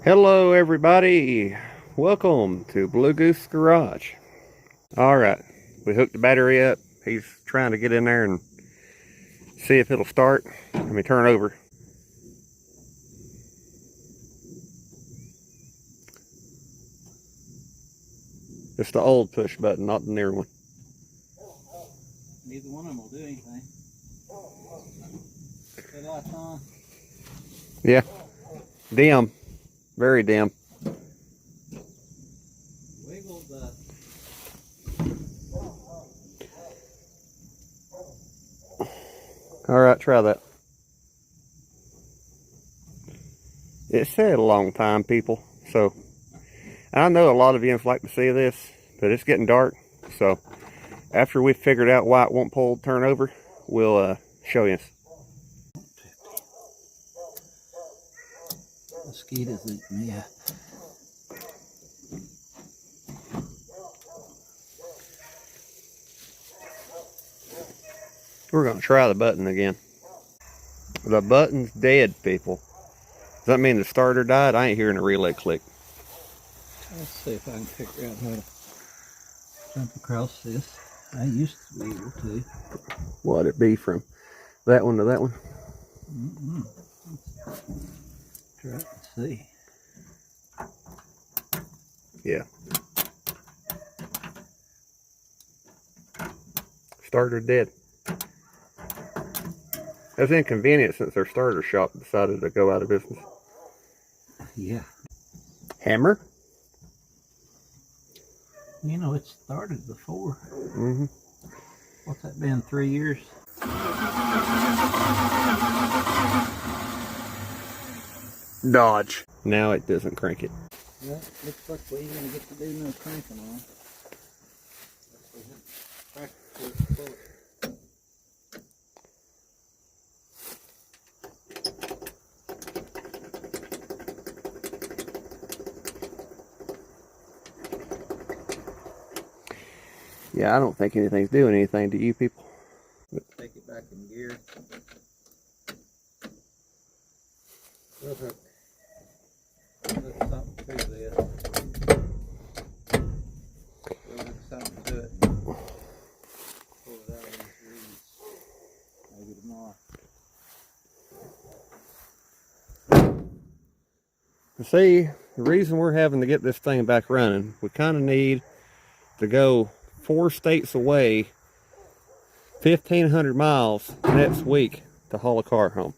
Hello everybody, welcome to Blue Goose Garage. Alright, we hooked the battery up. He's trying to get in there and see if it'll start. Let me turn over. It's the old push button, not the newer one. Neither one of them will do anything. Headlights on. Yeah, dim, very dim. Wiggle the... Alright, try that. It said a long time, people, so I know a lot of you like to see this, but it's getting dark, so after we've figured out why it won't pull turn over, we'll show you. Mosquitoes eating me up. We're going to try the button again. The button's dead, people. Does that mean the starter died? I ain't hearing a relay click. Let's see if I can figure out how to jump across this. I used to be able to. What'd it be from that one to that one? Try it and see. Yeah. Starter dead. That's inconvenient since their starter shop decided to go out of business. Yeah. Hammer? You know, it started before. Mm-hmm. What's that been, 3 years? Dodge. Now it doesn't crank it. Well, looks like we ain't gonna get to do no cranking on. Yeah, I don't think anything's doing anything to you people. Take it back in gear. We'll hook something to this. We'll hook something to it. Pull it out of these reeds. Maybe tomorrow. See, the reason we're having to get this thing back running, we kind of need to go 4 states away, 1,500 miles next week to haul a car home.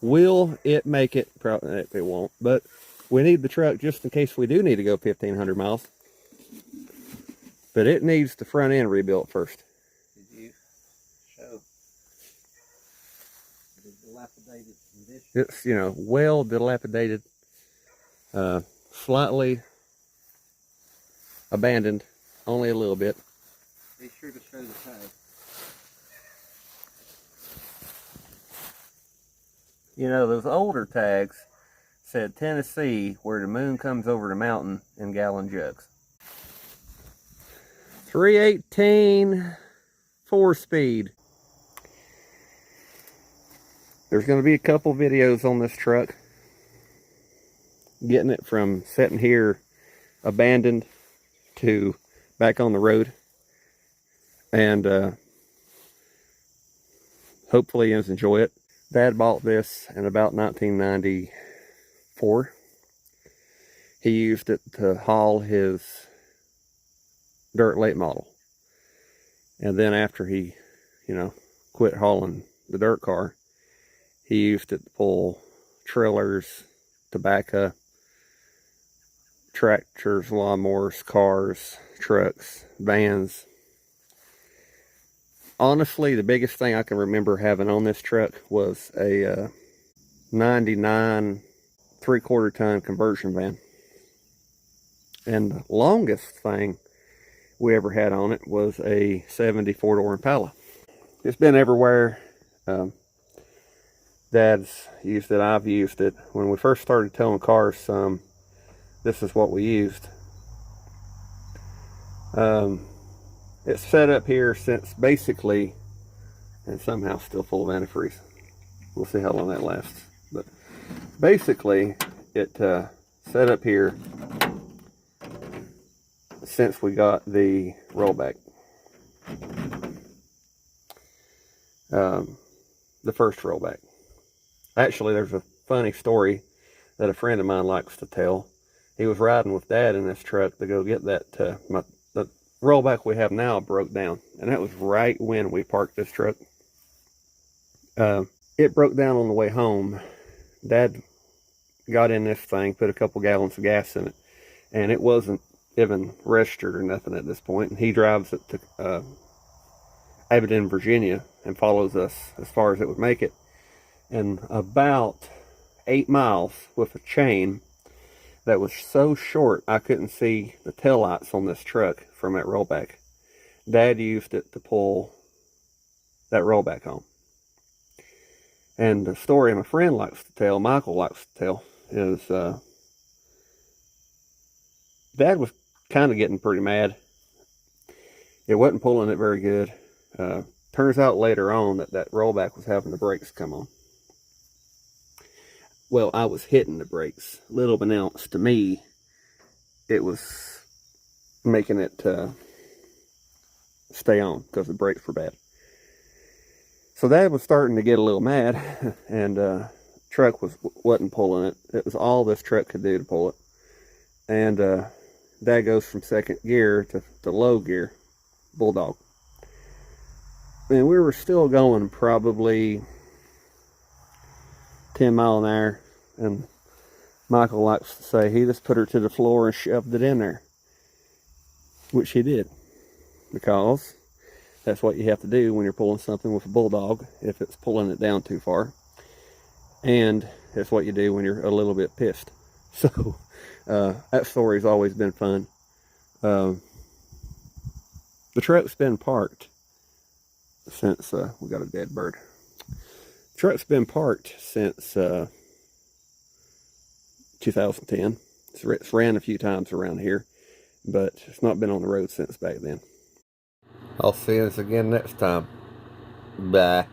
Will it make it? Probably it won't, but we need the truck just in case we do need to go 1,500 miles. But it needs the front end rebuilt first. Did you show the dilapidated condition? It's, you know, well dilapidated, slightly abandoned, only a little bit. Be sure to show the tag. You know, those older tags said Tennessee, where the moon comes over the mountain, in gallon jugs. 318 4-speed. There's going to be a couple videos on this truck. Getting it from sitting here abandoned to back on the road. And hopefully you enjoy it. Dad bought this in about 1994. He used it to haul his dirt late model. And then after he, you know, quit hauling the dirt car, he used it to pull trailers, tobacco, tractors, lawnmowers, cars, trucks, vans. Honestly, the biggest thing I can remember having on this truck was a 99 3/4 ton conversion van. And the longest thing we ever had on it was a 74 door Impala. It's been everywhere. Dad's used it, I've used it. When we first started towing cars this is what we used. It's set up here since basically, and somehow still full of antifreeze. We'll see how long that lasts. But basically, it set up here since we got the rollback. The first rollback. Actually, there's a funny story that a friend of mine likes to tell. He was riding with Dad in this truck to go get that, the rollback we have now broke down. And that was right when we parked this truck. It broke down on the way home. Dad got in this thing, put a couple gallons of gas in it, and it wasn't even registered or nothing at this point. And he drives it to Aberdeen, Virginia, and follows us as far as it would make it. And about 8 miles with a chain that was so short I couldn't see the taillights on this truck from that rollback. Dad used it to pull that rollback home. And the story my friend likes to tell, Michael likes to tell, is Dad was kind of getting pretty mad. It wasn't pulling it very good. Turns out later on that rollback was having the brakes come on. Well, I was hitting the brakes. Little unbeknownst to me, it was making it stay on because the brakes were bad. So Dad was starting to get a little mad, and truck wasn't pulling it. It was all this truck could do to pull it. And Dad goes from second gear to low gear, Bulldog. And we were still going probably 10 miles an hour, and Michael likes to say he just put her to the floor and shoved it in there, which he did, because that's what you have to do when you're pulling something with a Bulldog if it's pulling it down too far, and that's what you do when you're a little bit pissed. So that story's always been fun. The truck's been parked since we got a dead bird. Truck's been parked since 2010. It's ran a few times around here, but it's not been on the road since back then. I'll see us again next time. Bye.